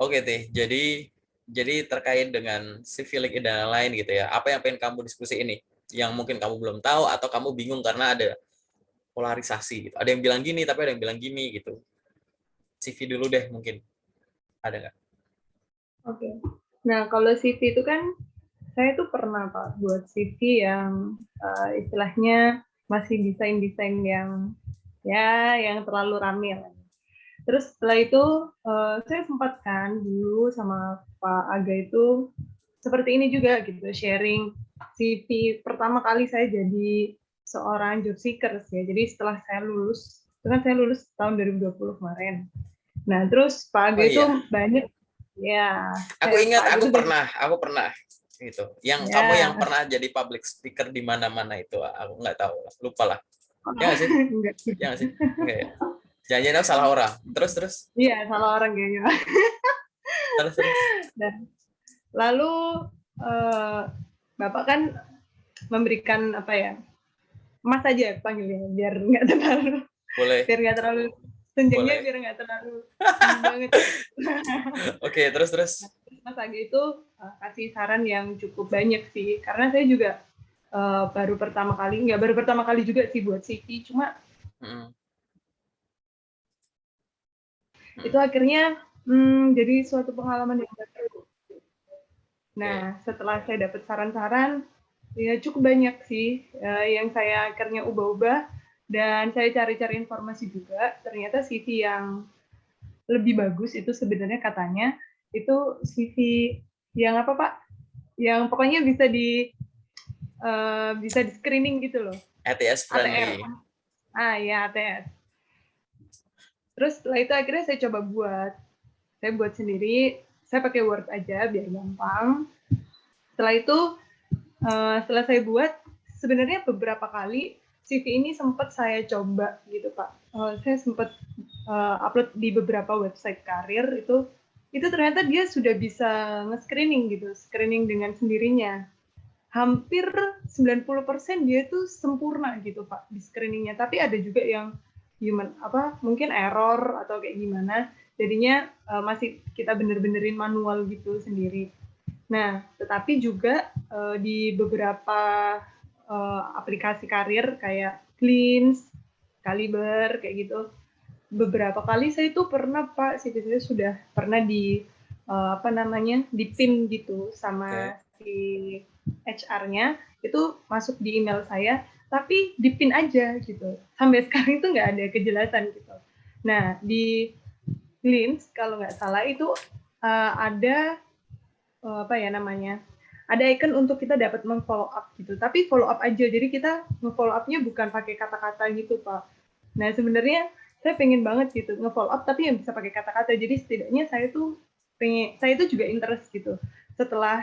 Oke, Teh. Jadi terkait dengan civic dan lain gitu ya. Apa yang pengen kamu diskusi ini? Yang mungkin kamu belum tahu atau kamu bingung karena ada polarisasi gitu. Ada yang bilang gini tapi ada yang bilang gini gitu. CV dulu deh mungkin. Ada nggak? Oke. Nah, kalau CV itu kan saya tuh pernah Pak buat CV yang istilahnya masih desain-desain yang ya yang terlalu rame lah. Terus setelah itu saya sempat kan dulu sama Pak Aga itu seperti ini juga gitu, sharing CV pertama kali saya jadi seorang job seekers ya. Jadi setelah saya lulus, itu kan saya lulus tahun 2020 kemarin. Nah, terus Pak Aga Oh itu iya, banyak ya, aku ingat Pak Aga itu banyak aku pernah gitu. Yang kamu yang ya. pernah jadi public speaker di mana-mana itu aku nggak tahu, lupa lah. Ya nggak sih? Enggak. Ya nggak sih? Enggak ya. Jangan-jangan aku salah orang. Terus terus Iya, salah orang kayaknya. terus. Nah, lalu eh, Bapak kan memberikan apa ya? Mas aja panggilnya Boleh, biar nggak terlalu senjangnya boleh. biar nggak terlalu tinggi banget. Oke, terus terus. Nah, terus Mas Aga itu kasih saran yang cukup banyak sih, karena saya juga baru pertama kali, nggak baru pertama kali juga sih buat CV, cuma Mm, itu mm. akhirnya jadi suatu pengalaman yang baru. Oke. Nah, setelah saya dapat saran-saran, ya cukup banyak sih yang saya akhirnya ubah-ubah, dan saya cari-cari informasi juga, ternyata CV yang lebih bagus itu sebenarnya katanya, itu CV yang apa Pak? Yang pokoknya bisa di screening gitu loh, ATS ATR. friendly. Ah ya, ATS. Terus setelah itu akhirnya saya buat sendiri, saya pakai Word aja biar gampang. Setelah itu setelah saya buat, sebenarnya beberapa kali CV ini sempat saya coba gitu Pak. Saya sempat upload di beberapa website karir itu ternyata dia sudah bisa nge-screening gitu, screening dengan sendirinya. Hampir 90% dia itu sempurna gitu Pak di screeningnya. Tapi ada juga yang human apa mungkin error atau kayak gimana. Jadinya masih kita bener-benerin manual gitu sendiri. Nah, tetapi juga di beberapa aplikasi karir kayak Cleans, Caliber kayak gitu. Beberapa kali saya itu pernah Pak, CV saya sudah pernah di apa namanya di pin gitu sama Oke. si HR-nya itu masuk di email saya, tapi di pin aja gitu. Sampai sekarang itu nggak ada kejelasan gitu. Nah di Cleans kalau nggak salah itu ada apa ya namanya ada icon untuk kita dapat mengfollow up gitu tapi follow up aja jadi kita nge-follow up-nya bukan pakai kata-kata gitu Pak. Nah sebenarnya saya pengen banget gitu nge-follow up tapi yang bisa pakai kata-kata jadi setidaknya saya itu juga interest gitu setelah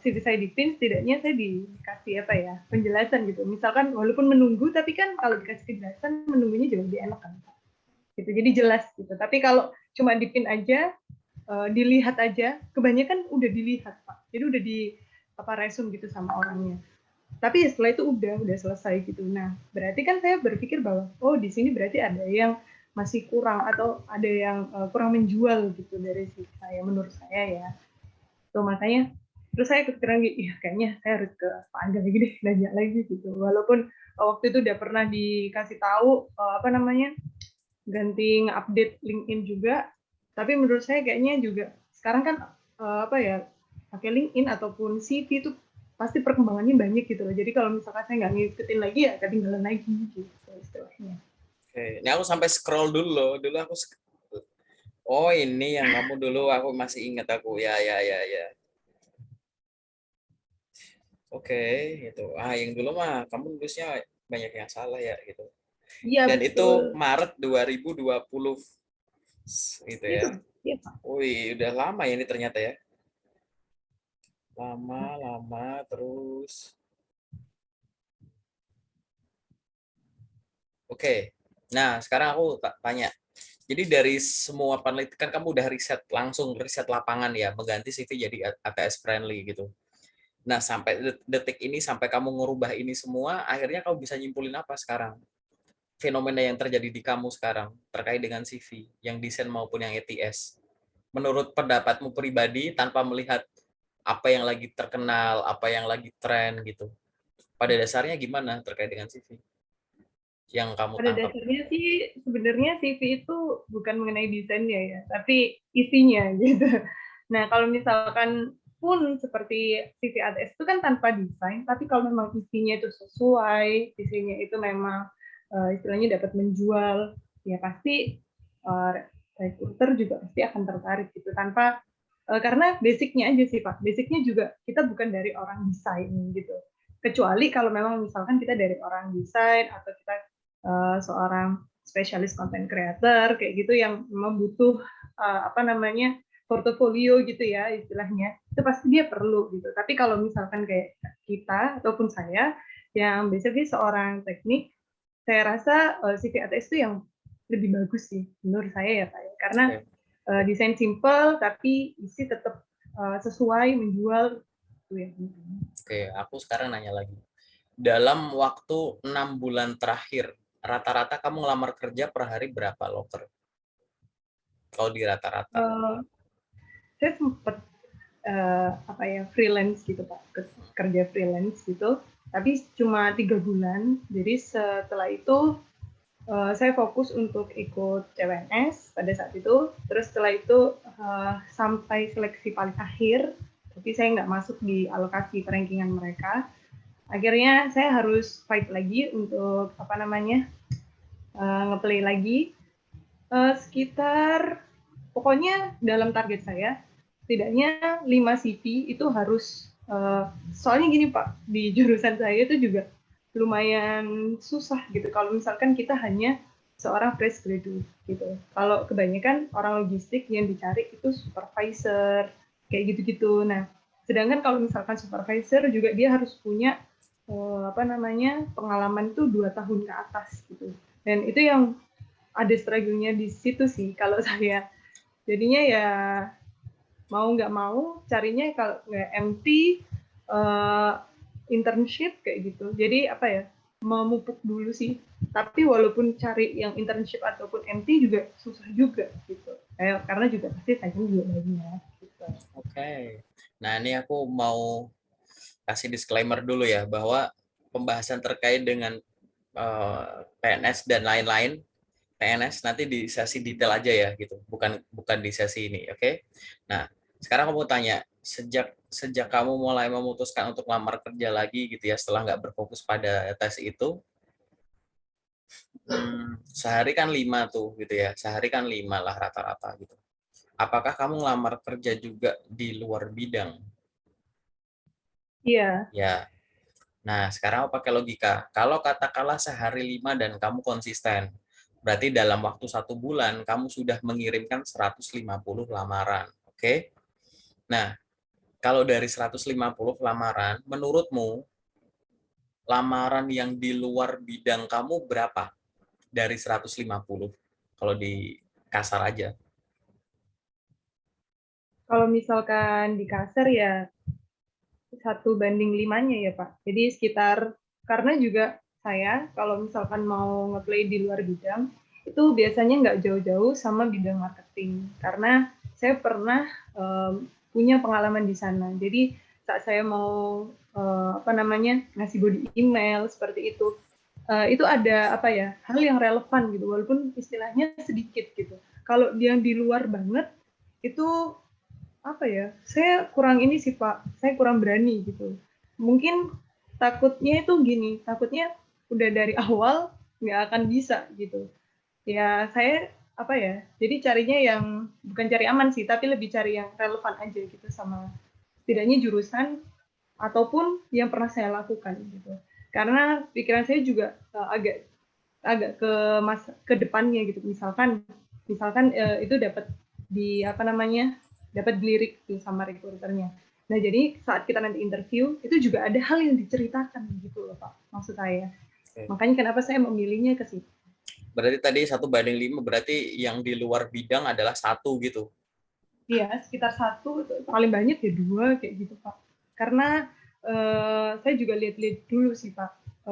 CV saya dipin setidaknya saya dikasih apa ya penjelasan gitu misalkan walaupun menunggu tapi kan kalau dikasih penjelasan menunggunya jauh lebih enak kan gitu jadi jelas gitu tapi kalau cuma dipin aja dilihat aja, kebanyakan udah dilihat Pak. Jadi udah di apa resume gitu sama orangnya. Tapi setelah itu udah selesai gitu. Nah, berarti kan saya berpikir bahwa oh di sini berarti ada yang masih kurang atau ada yang kurang menjual gitu dari si saya menurut saya ya. Tuh makanya terus saya kepikiran gitu, iya kayaknya saya harus ke Pak Angga lagi deh, nanya lagi gitu. Walaupun waktu itu udah pernah dikasih tahu apa namanya ganti update LinkedIn juga. Tapi menurut saya kayaknya juga sekarang kan apa ya pakai LinkedIn ataupun CV itu pasti perkembangannya banyak gitu loh. Jadi kalau misalkan saya nggak ngikutin lagi ya ketinggalan lagi gitu istilahnya. Oke. Ini aku sampai scroll dulu loh. Dulu aku oh, ini yang kamu dulu aku masih ingat aku. Ya ya ya ya. Oke, gitu. Ah, yang dulu mah kamu nulisnya banyak yang salah ya gitu. Iya Dan itu betul. Maret 2020 gitu Iya, ya. iya Pak. Wih, udah lama ya ini ternyata ya. Lama terus. Oke. Nah, sekarang aku tanya. Jadi dari semua penelitian kan kamu udah langsung riset lapangan ya, mengganti CV jadi ATS friendly gitu. Nah, sampai detik ini sampai kamu ngerubah ini semua, akhirnya kamu bisa nyimpulin apa sekarang? Fenomena yang terjadi di kamu sekarang terkait dengan CV, yang desain maupun yang ATS. menurut pendapatmu pribadi tanpa melihat apa yang lagi terkenal, apa yang lagi tren gitu. Pada dasarnya gimana terkait dengan CV yang kamu Pada tangkap? dasarnya sih sebenarnya CV itu bukan mengenai desainnya ya, tapi isinya gitu. Nah, kalau misalkan pun seperti CV ATS itu kan tanpa desain, tapi kalau memang isinya itu sesuai, isinya itu memang istilahnya dapat menjual, ya pasti uh, recruiter juga pasti akan tertarik gitu. Tanpa karena basicnya aja sih Pak, basicnya juga kita bukan dari orang desain gitu. Kecuali kalau memang misalkan kita dari orang desain atau kita seorang spesialis content creator kayak gitu yang memang butuh apa namanya portofolio gitu ya istilahnya, itu pasti dia perlu gitu. Tapi kalau misalkan kayak kita ataupun saya yang basically seorang teknik, saya rasa CV ATS itu yang lebih bagus sih menurut saya ya Pak ya. Karena Oke, desain simple tapi isi tetap sesuai menjual itu ya. oke, aku sekarang nanya lagi. Dalam waktu 6 bulan terakhir, rata-rata kamu ngelamar kerja per hari berapa loker? Kalau di rata-rata. Uh, saya sempat apa ya freelance gitu Pak, kerja freelance gitu, tapi cuma 3 bulan. Jadi setelah itu saya fokus untuk ikut CPNS pada saat itu. Terus setelah itu sampai seleksi paling akhir, tapi saya nggak masuk di alokasi perankingan mereka. Akhirnya saya harus fight lagi untuk apa namanya ngeplay lagi sekitar pokoknya dalam target saya setidaknya 5 CV itu harus soalnya gini Pak, di jurusan saya itu juga lumayan susah gitu kalau misalkan kita hanya seorang fresh graduate gitu. Kalau kebanyakan orang logistik yang dicari itu supervisor kayak gitu-gitu. Nah, sedangkan kalau misalkan supervisor juga dia harus punya apa namanya pengalaman tuh 2 tahun ke atas gitu. Dan itu yang ada struggle-nya di situ sih kalau saya. Jadinya ya mau nggak mau carinya kalau nggak MT internship kayak gitu. Jadi apa ya memupuk dulu sih. Tapi walaupun cari yang internship ataupun MT juga susah juga gitu. Karena juga pasti tajam juga banyak. Gitu. Oke. Nah, ini aku mau kasih disclaimer dulu ya, bahwa pembahasan terkait dengan PNS dan lain-lain, PNS nanti di sesi detail aja ya gitu, bukan bukan di sesi ini, oke? Nah, sekarang aku mau tanya, sejak sejak kamu mulai memutuskan untuk lamar kerja lagi gitu ya, setelah nggak berfokus pada tes itu, sehari kan 5 tuh gitu ya, sehari kan 5 lah rata-rata gitu. Apakah kamu ngelamar kerja juga di luar bidang? Iya. Ya. Nah, sekarang aku pakai logika. Kalau katakanlah sehari 5 dan kamu konsisten, berarti dalam waktu 1 bulan kamu sudah mengirimkan 150 lamaran. Oke? Nah, kalau dari 150 lamaran, menurutmu lamaran yang di luar bidang kamu berapa dari 150? Kalau di kasar aja. Kalau misalkan di kasar ya 1:5 ya Pak. Jadi sekitar karena juga saya kalau misalkan mau ngeplay di luar bidang itu biasanya nggak jauh-jauh sama bidang marketing karena saya pernah punya pengalaman di sana. Jadi saat saya mau apa namanya ngasih body email seperti itu ada apa ya hal yang relevan gitu walaupun istilahnya sedikit gitu. Kalau dia di luar banget itu apa ya saya kurang ini sih Pak, saya kurang berani gitu. Mungkin takutnya itu gini, takutnya udah dari awal nggak akan bisa gitu ya. Saya apa ya jadi carinya yang bukan cari aman sih tapi lebih cari yang relevan aja gitu sama setidaknya jurusan ataupun yang pernah saya lakukan gitu. Karena pikiran saya juga agak agak ke depannya gitu. Misalkan itu dapat di apa namanya dapat dilirik tuh sama recruiternya. Nah jadi saat kita nanti interview itu juga ada hal yang diceritakan gitu loh Pak maksud saya. Oke. Makanya kenapa saya memilihnya ke situ. Berarti tadi 1:5, berarti yang di luar bidang adalah 1 gitu. Iya sekitar 1, paling banyak ya 2 kayak gitu Pak. Karena saya juga lihat-lihat dulu sih Pak.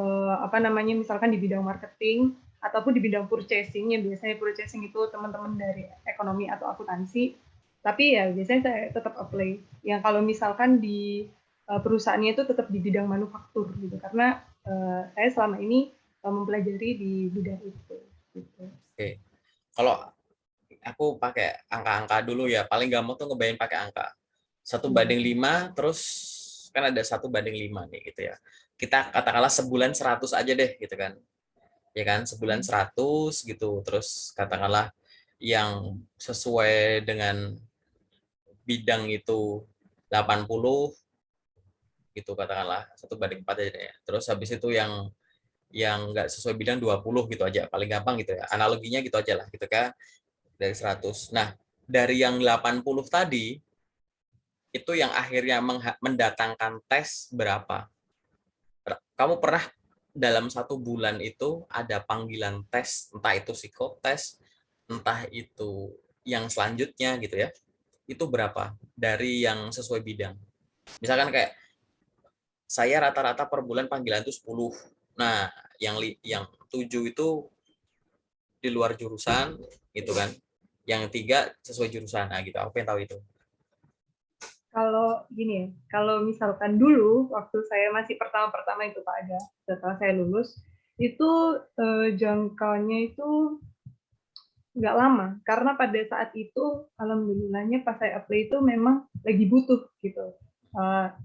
Apa namanya misalkan di bidang marketing ataupun di bidang purchasing yang biasanya purchasing itu teman-teman dari ekonomi atau akuntansi Tapi ya biasanya saya tetap apply. Yang kalau misalkan di perusahaannya itu tetap di bidang manufaktur gitu, karena saya selama ini mempelajari di bidang itu. Gitu. Oke. Kalau aku pakai angka-angka dulu ya, paling gampang tuh ngebayang pakai angka 1:5, terus kan ada 1:5 nih gitu ya. Kita katakanlah sebulan 100 aja deh gitu kan. Ya kan, sebulan 100 gitu. Terus katakanlah yang sesuai dengan bidang itu 80 gitu katakanlah, 1:4 aja deh ya. Terus habis itu yang nggak sesuai bidang 20 gitu aja, paling gampang gitu ya. Analoginya gitu aja lah gitu kan, dari 100. Nah, dari yang 80 tadi, itu yang akhirnya mendatangkan tes berapa? Kamu pernah dalam 1 bulan itu ada panggilan tes, entah itu psikotes, entah itu yang selanjutnya gitu ya, itu berapa dari yang sesuai bidang? Misalkan kayak saya rata-rata per bulan panggilan itu 10. Nah, yang 7 itu di luar jurusan gitu kan. Yang 3 sesuai jurusan. Nah, gitu. Aku pengen tahu itu. Kalau gini ya, kalau misalkan dulu waktu saya masih pertama-pertama itu Pak ada, setelah saya lulus, itu jangkauannya itu nggak lama, karena pada saat itu alhamdulillahnya pas saya apply itu memang lagi butuh gitu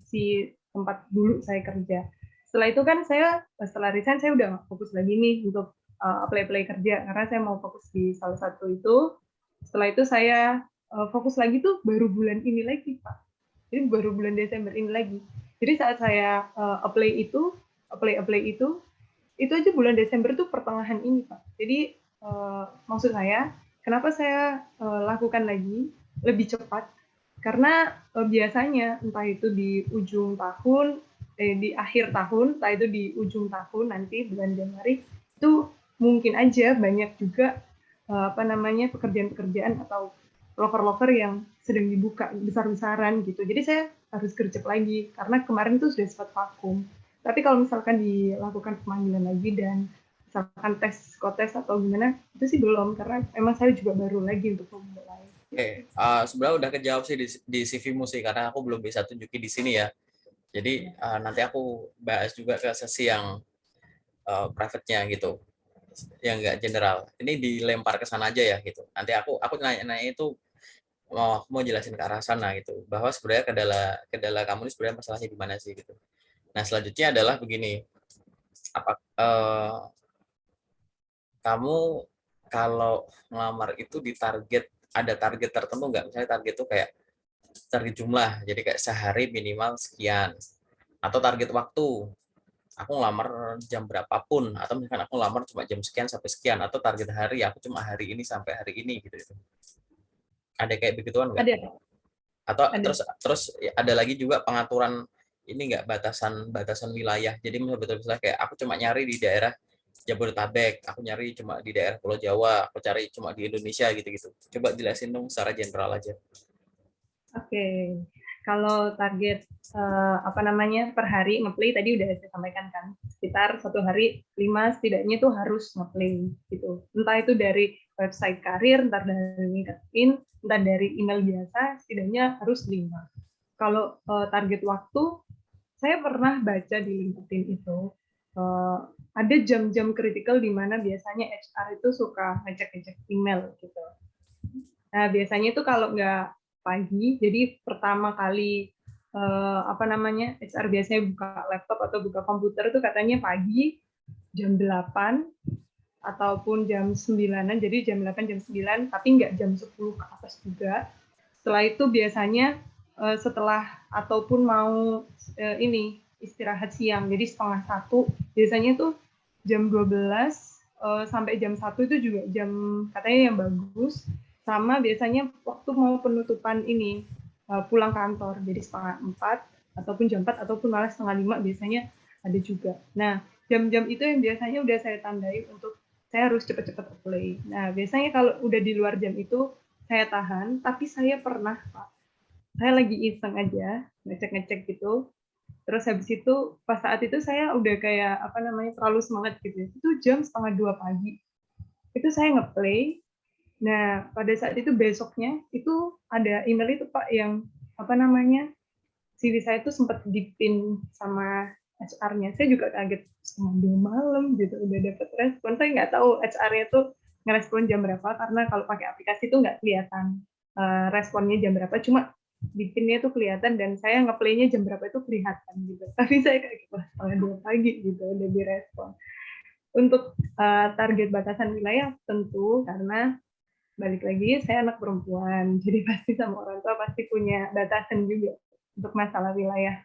si tempat dulu saya kerja. Setelah itu kan saya setelah resign saya udah nggak fokus lagi nih untuk apply kerja karena saya mau fokus di salah satu itu. Setelah itu saya fokus lagi tuh baru bulan ini lagi Pak. Jadi baru bulan Desember ini lagi. Jadi saat saya apply itu aja bulan Desember tuh pertengahan ini Pak. Jadi maksud saya kenapa saya lakukan lagi lebih cepat karena biasanya entah itu di ujung tahun di akhir tahun entah itu di ujung tahun nanti bulan Januari itu mungkin aja banyak juga apa namanya pekerjaan-pekerjaan atau loker-loker yang sedang dibuka besar-besaran gitu. Jadi saya harus gercep lagi karena kemarin tuh sudah sempat vakum. Tapi kalau misalkan dilakukan pemanggilan lagi dan misalkan tes psikotes atau gimana, itu sih belum karena emang saya juga baru lagi untuk memulai. Gitu. Sebenarnya udah kejawab sih di CV-mu sih, karena aku belum bisa tunjukin di sini ya. Jadi nanti aku bahas juga ke sesi yang private-nya gitu, yang nggak general. Ini dilempar ke sana aja ya gitu. Nanti aku nanya itu mau jelasin ke arah sana gitu, bahwa sebenarnya kendala kendala kamu ini sebenarnya masalahnya di mana sih gitu. Nah, selanjutnya adalah begini, apa kamu kalau ngelamar itu ada target tertentu nggak? Misalnya target itu kayak target jumlah, jadi kayak sehari minimal sekian, atau target waktu, aku ngelamar jam berapapun, atau misalkan aku ngelamar cuma jam sekian sampai sekian, atau target hari aku cuma hari ini sampai hari ini gitu. Ada kayak begituan nggak? Ada, Atau ada. terus ada lagi juga pengaturan ini nggak, batasan wilayah. Jadi misalnya kayak aku cuma nyari di daerah Jabodetabek, aku nyari cuma di daerah Pulau Jawa, aku cari cuma di Indonesia gitu-gitu. Coba jelasin dong secara general aja. Oke, kalau target apa namanya per hari ngeplay tadi udah saya sampaikan kan, sekitar 1 hari 5 setidaknya itu harus ngeplay gitu. Entah itu dari website karir, entah dari LinkedIn, entah dari email biasa, setidaknya harus 5. Kalau target waktu, saya pernah baca di LinkedIn itu ada jam-jam kritikal di mana biasanya HR itu suka ngecek-ngecek email gitu. Nah, biasanya itu kalau nggak pagi, jadi pertama kali apa namanya HR biasanya buka laptop atau buka komputer itu katanya pagi jam 8 ataupun jam 9-an, jadi jam 8 jam 9, tapi nggak jam 10 ke atas juga. Setelah itu biasanya setelah ataupun mau ini istirahat siang, jadi 12:30, biasanya tuh jam 12 sampai jam 1 itu juga jam katanya yang bagus. Sama biasanya waktu mau penutupan ini pulang kantor, jadi 3:30 ataupun jam 4 ataupun malah 4:30 biasanya ada juga. Nah, jam-jam itu yang biasanya udah saya tandai untuk saya harus cepat-cepat apply. Nah, biasanya kalau udah di luar jam itu saya tahan, tapi saya pernah Pak, saya lagi iseng aja ngecek-ngecek gitu. Terus habis itu pas saat itu saya udah kayak apa namanya terlalu semangat gitu. Itu jam 1:30 pagi. Itu saya ngeplay Nah, pada saat itu besoknya itu ada email itu Pak yang apa namanya CV saya itu sempat dipin sama HR-nya. Saya juga kaget setengah 2 malam gitu udah dapat respon. Saya nggak tahu HR-nya tuh ngerespon jam berapa karena kalau pakai aplikasi tuh nggak kelihatan responnya jam berapa. Cuma di pinnya tuh kelihatan dan saya ngeplay-nya jam berapa itu kelihatan gitu. Tapi saya kayak gitu setengah 2 pagi gitu udah direspon. Untuk target batasan wilayah tentu karena balik lagi saya anak perempuan jadi pasti sama orang tua pasti punya batasan juga untuk masalah wilayah.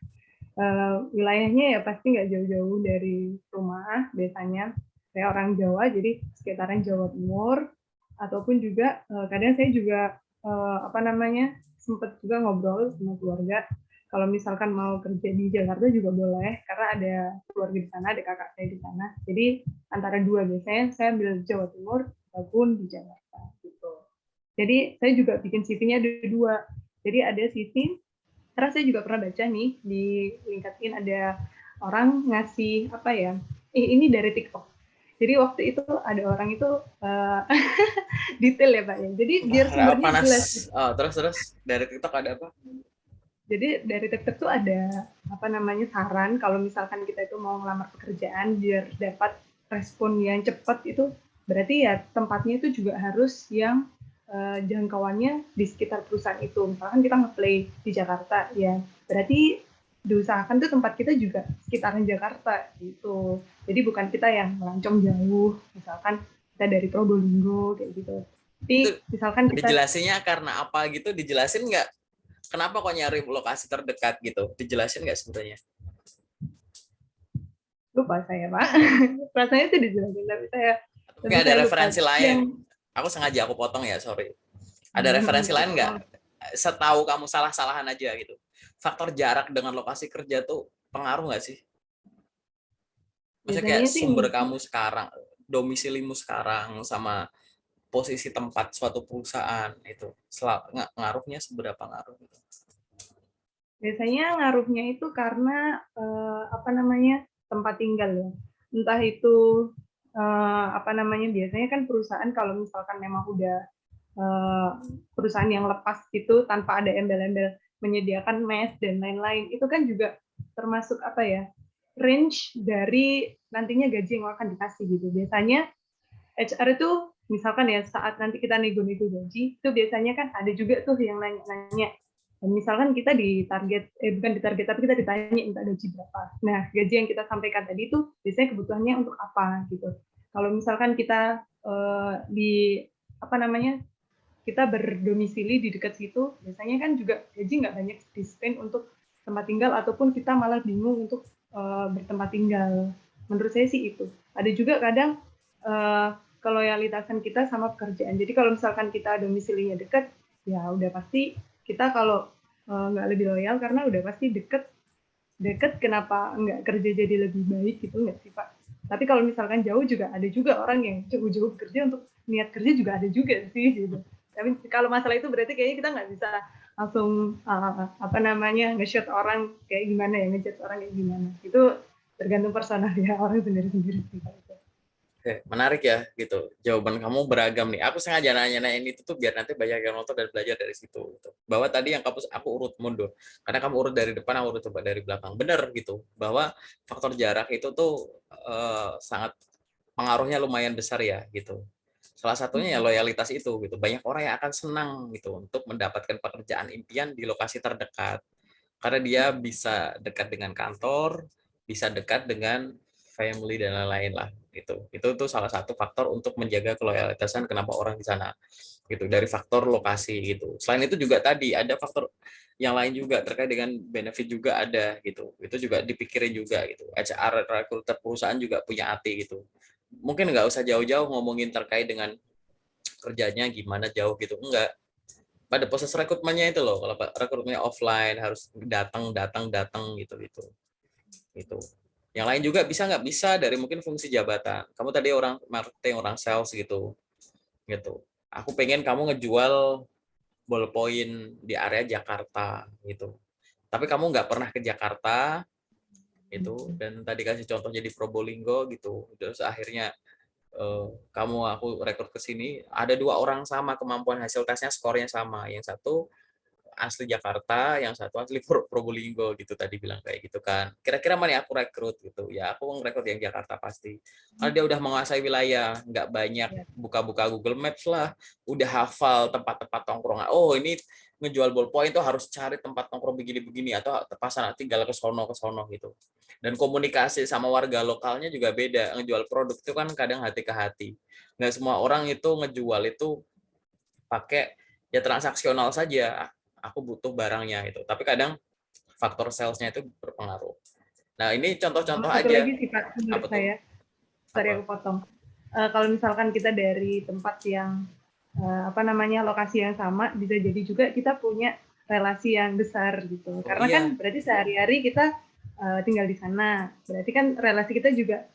Wilayahnya ya pasti nggak jauh-jauh dari rumah biasanya. Saya orang Jawa jadi sekitaran Jawa Timur ataupun juga kadang saya juga apa namanya sempat juga ngobrol sama keluarga kalau misalkan mau kerja di Jakarta juga boleh karena ada keluarga di sana, ada kakak saya di sana. Jadi antara dua biasanya saya ambil Jawa Timur ataupun di Jakarta gitu. Jadi saya juga bikin CV-nya ada dua. Jadi ada CV karena saya juga pernah baca nih di LinkedIn ada orang ngasih apa ya? Ini dari TikTok. Jadi waktu itu ada orang itu detail ya Pak ya. Jadi biar Wah, sumbernya panas. jelas. Oh, terus dari TikTok ada apa? Jadi dari TikTok tuh ada apa namanya saran kalau misalkan kita itu mau ngelamar pekerjaan biar dapat respon yang cepat itu berarti ya tempatnya itu juga harus yang jangkauannya di sekitar perusahaan itu. Misalkan kita ngeplay di Jakarta ya berarti diusahakan tuh tempat kita juga sekitaran Jakarta gitu. Jadi bukan kita yang melancong jauh, misalkan kita dari Probolinggo kayak gitu. Itu Tapi misalkan kita dijelasinnya karena apa gitu? Dijelasin nggak? Kenapa kok nyari lokasi terdekat gitu? Dijelasin nggak sebenarnya? lupa saya Pak, rasanya sih dijelasin tapi Nggak ada saya lupa referensi lain? yang Aku sengaja aku potong ya, sorry. Ada referensi lain nggak? Setahu kamu salah-salahan aja gitu. Faktor jarak dengan lokasi kerja tuh pengaruh nggak sih? Maksudnya kayak biasanya sih sumber kamu sekarang, domisilimu sekarang, sama posisi tempat suatu perusahaan itu ngaruhnya seberapa ngaruh gitu. biasanya ngaruhnya itu karena apa namanya tempat tinggal ya, entah itu apa namanya biasanya kan perusahaan kalau misalkan memang udah perusahaan yang lepas gitu tanpa ada embel-embel menyediakan mes dan lain-lain itu kan juga termasuk apa ya range dari nantinya gaji yang akan dikasih gitu. Biasanya HR itu misalkan ya saat nanti kita nego-nego gaji itu biasanya kan ada juga tuh yang nanya-nanya. Dan misalkan kita bukan ditarget tapi kita ditanya minta gaji berapa. Nah gaji yang kita sampaikan tadi itu biasanya kebutuhannya untuk apa gitu. Kalau misalkan kita di apa namanya kita berdomisili di dekat situ, biasanya kan juga gaji nggak banyak di spend untuk tempat tinggal ataupun kita malah bingung untuk bertempat tinggal. Menurut saya sih itu. Ada juga kadang keloyalitasan kita sama pekerjaan. Jadi kalau misalkan kita domisilinya dekat, ya udah pasti kita kalau nggak lebih loyal karena udah pasti deket kenapa nggak kerja jadi lebih baik gitu nggak sih Pak? Tapi kalau misalkan jauh juga ada juga orang yang jauh-jauh kerja untuk niat kerja juga ada juga sih gitu. Tapi kalau masalah itu berarti kayaknya kita nggak bisa langsung apa namanya nge-shoot orang kayak gimana ya, nge-judge orang kayak gimana. Itu tergantung personal ya orang sendiri-sendiri sih. Oke, menarik ya gitu. Jawaban kamu beragam nih. Aku sengaja nanya-nanyain itu tuh biar nanti banyak yang nonton dan belajar dari situ. Gitu. Bahwa tadi yang aku urut mundur. Karena kamu urut dari depan, aku urut coba dari belakang. Bener gitu. Bahwa faktor jarak itu tuh sangat pengaruhnya lumayan besar ya gitu. Salah satunya ya loyalitas itu gitu. Banyak orang yang akan senang gitu untuk mendapatkan pekerjaan impian di lokasi terdekat. Karena dia bisa dekat dengan kantor, bisa dekat dengan family dan lain-lain lah gitu. Itu tuh salah satu faktor untuk menjaga keloyalitasan kenapa orang di sana gitu dari faktor lokasi gitu. Selain itu juga tadi ada faktor yang lain juga terkait dengan benefit juga ada gitu. Itu juga dipikirin juga gitu. HR recruiter perusahaan juga punya hati gitu. Mungkin nggak usah jauh-jauh ngomongin terkait dengan kerjanya gimana jauh gitu. Enggak. Pada proses rekrutmennya itu loh, kalau rekrutmennya offline harus datang datang datang gitu gitu. Itu. Yang lain juga bisa nggak bisa dari mungkin fungsi jabatan. Kamu tadi orang marketing, orang sales gitu, gitu. Aku pengen kamu ngejual ballpoint di area Jakarta gitu. Tapi kamu nggak pernah ke Jakarta itu dan tadi kasih contohnya di Probolinggo gitu. Terus akhirnya kamu aku rekrut ke sini, ada 2 orang sama kemampuan hasil tesnya, skornya sama. Yang satu asli Jakarta, yang satu asli Probolinggo gitu tadi bilang kayak gitu kan. Kira-kira mana yang aku rekrut gitu. Ya aku ngerekrut yang Jakarta pasti. Karena dia udah menguasai wilayah, nggak banyak Ya. buka-buka Google Maps lah, udah hafal tempat-tempat tongkrongan. Oh, ini ngejual ballpoint tuh harus cari tempat nongkrong begini-begini atau terpasang tinggal ke sono gitu. Dan komunikasi sama warga lokalnya juga beda. Ngejual produk itu kan kadang hati ke hati. Nggak semua orang itu ngejual itu pakai ya transaksional saja. Aku butuh barangnya itu. Tapi kadang faktor salesnya itu berpengaruh. Nah, ini Sama contoh-contoh satu aja. lagi sih Pak, menurut Apa tuh? saya, sorry Apa? aku potong. Kalau misalkan kita dari tempat yang lokasi yang sama, bisa jadi juga kita punya relasi yang besar gitu. Oh Karena kan iya, berarti sehari-hari kita tinggal di sana. Berarti kan relasi kita juga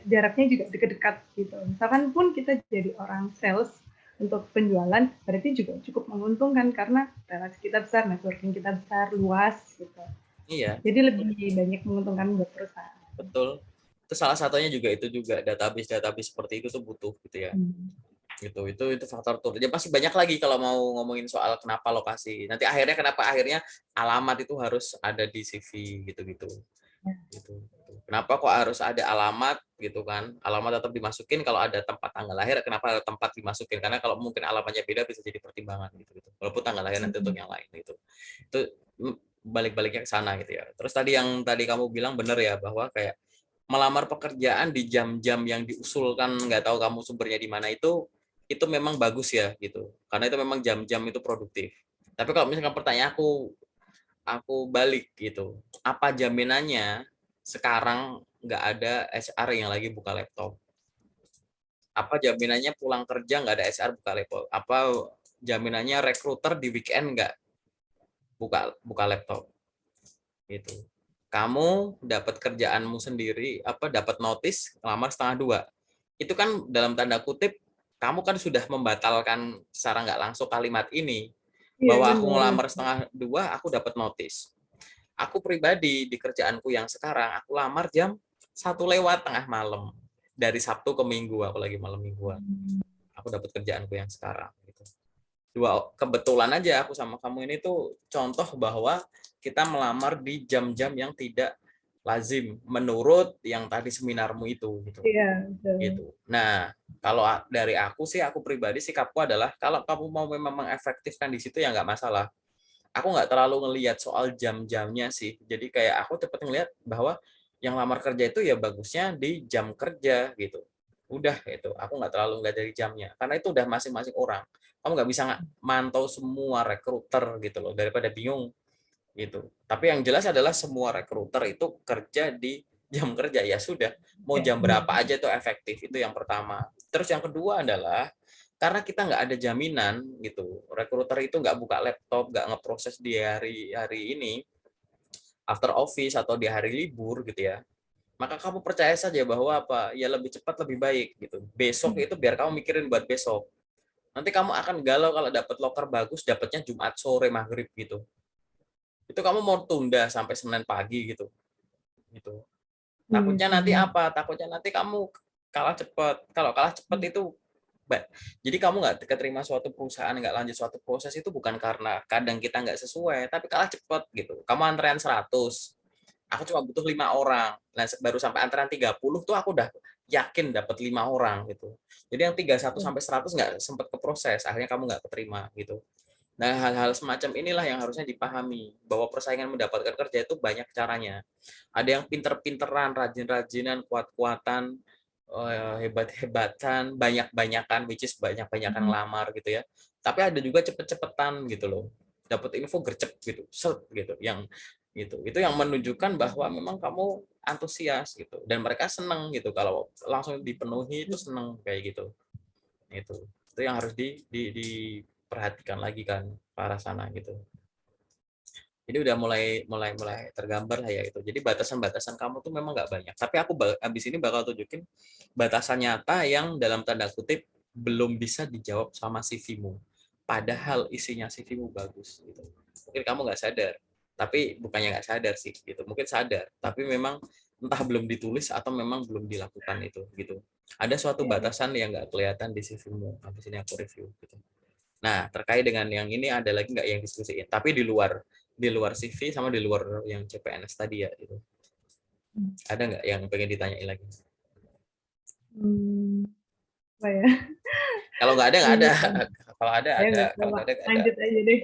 jaraknya juga dekat-dekat gitu. Misalkan pun kita jadi orang sales untuk penjualan, berarti juga cukup menguntungkan karena relasi kita besar, networking kita besar, luas gitu. iya, Jadi lebih banyak menguntungkan buat perusahaan. betul. Itu salah satunya juga itu juga database seperti itu tuh butuh gitu ya. Hmm. Itu faktor tur. Jadi pasti banyak lagi kalau mau ngomongin soal kenapa lokasi. Nanti kenapa akhirnya alamat itu harus ada di CV gitu-gitu. Gitu. Kenapa kok harus ada alamat gitu kan? Alamat tetap dimasukin kalau ada tempat tanggal lahir, kenapa ada tempat dimasukin? Karena kalau mungkin alamatnya beda bisa jadi pertimbangan gitu. Walaupun tanggal lahir nanti untuk yang lain gitu. Itu balik-baliknya ke sana gitu ya. Terus tadi kamu bilang benar ya bahwa kayak melamar pekerjaan di jam-jam yang diusulkan nggak tahu kamu sumbernya di mana itu memang bagus ya gitu. Karena itu memang jam-jam itu produktif. Tapi kalau misalkan pertanyaan aku balik gitu. Apa jaminannya sekarang nggak ada HR yang lagi buka laptop? Apa jaminannya pulang kerja nggak ada HR buka laptop? Apa jaminannya rekruter di weekend nggak buka buka laptop? Gitu. Kamu dapat kerjaanmu sendiri, dapat notis lamar setengah dua. Itu kan dalam tanda kutip kamu kan sudah membatalkan secara nggak langsung kalimat ini Iya bahwa aku benar. ngelamar setengah dua, aku dapat notis. Aku pribadi di kerjaanku yang sekarang, aku lamar jam 1 lewat tengah malam. Dari Sabtu ke Minggu, aku lagi malam mingguan. Aku dapat kerjaanku yang sekarang. Gitu. Kebetulan aja aku sama kamu ini tuh contoh bahwa kita melamar di jam-jam yang tidak lazim menurut yang tadi seminarmu itu gitu. Iya betul. Gitu. Nah, kalau dari aku sih, aku pribadi sikapku adalah kalau kamu mau memang mengefektifkan di situ ya nggak masalah. Aku nggak terlalu ngelihat soal jam-jamnya sih. Jadi kayak aku cepet ngelihat bahwa yang lamar kerja itu ya bagusnya di jam kerja gitu. Udah itu, aku nggak terlalu ngeliat dari jamnya. Karena itu udah masing-masing orang. Kamu nggak bisa mantau semua rekruter gitu loh, daripada bingung gitu. Tapi yang jelas adalah semua rekruter itu kerja di jam kerja ya sudah. Mau Ya, jam berapa aja itu efektif, itu yang pertama. Terus yang kedua adalah karena kita nggak ada jaminan gitu, rekruter itu nggak buka laptop, nggak ngeproses di hari hari ini after office atau di hari libur gitu ya, maka kamu percaya saja bahwa ya lebih cepat lebih baik gitu. Besok itu biar kamu mikirin buat besok. Nanti kamu akan galau kalau dapat loker bagus, dapatnya Jumat sore maghrib gitu. Itu kamu mau tunda sampai Senin pagi gitu. Gitu. iya Takutnya sih nanti benar. apa? Takutnya nanti kamu kalah cepat. Kalau kalah cepat itu jadi kamu nggak keterima suatu perusahaan, nggak lanjut suatu proses itu bukan karena kadang kita nggak sesuai, tapi kalah cepat gitu. Kamu antrean 100, aku cuma butuh 5 orang. Nah, baru sampai antrean 30 tuh aku udah yakin dapat 5 orang gitu. Jadi yang 31 Ya. sampai 100 nggak sempat ke proses, akhirnya kamu nggak keterima gitu. Nah, hal-hal semacam inilah yang harusnya dipahami bahwa persaingan mendapatkan kerja itu banyak caranya. Ada yang pinter-pinteran, rajin-rajinan, kuat-kuatan, hebat-hebatan, banyak-banyakan, which is banyak-banyakan ngelamar gitu ya. Tapi ada juga cepet-cepetan gitu loh. Dapat info gercep gitu, set gitu. Itu yang menunjukkan bahwa memang kamu antusias gitu dan mereka seneng gitu kalau langsung dipenuhi itu seneng kayak gitu. Itu yang harus diperhatikan lagi kan ke arah sana gitu. Jadi udah mulai tergambar lah ya itu. Jadi batasan-batasan kamu tuh memang nggak banyak. Tapi aku abis ini bakal tunjukin batasan nyata yang dalam tanda kutip belum bisa dijawab sama CV-mu. Padahal isinya CV-mu bagus gitu. Mungkin kamu nggak sadar. Tapi bukannya nggak sadar sih gitu. Mungkin sadar. Tapi memang entah belum ditulis atau memang belum dilakukan itu gitu. Ada suatu Ya, ya. batasan yang nggak kelihatan di CV-mu. Habis ini aku review gitu. Nah, terkait dengan yang ini ada lagi nggak yang diskusiin? Tapi di luar CV sama di luar yang CPNS tadi ya itu. Ada nggak yang pengen ditanyain lagi? Hmm, apa ya? Kalau nggak ada, nggak ada. Bingung. Kalau ada, Ya ada. nggak Kalau apa-apa. nggak ada, nggak ada. Lanjut aja deh.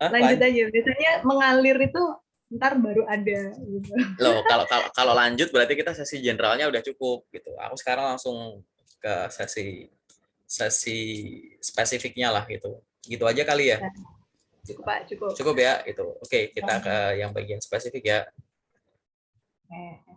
Hah, Lanjut lanjut. aja. Biasanya mengalir itu ntar baru ada gitu. Loh, kalau lanjut berarti kita sesi generalnya udah cukup gitu. Aku sekarang langsung ke sesi sesi spesifiknya lah gitu. Gitu aja kali ya. Nah, cukup Pak, cukup. Cukup ya itu. Oke, kita ke Ya. yang bagian spesifik ya. Oke.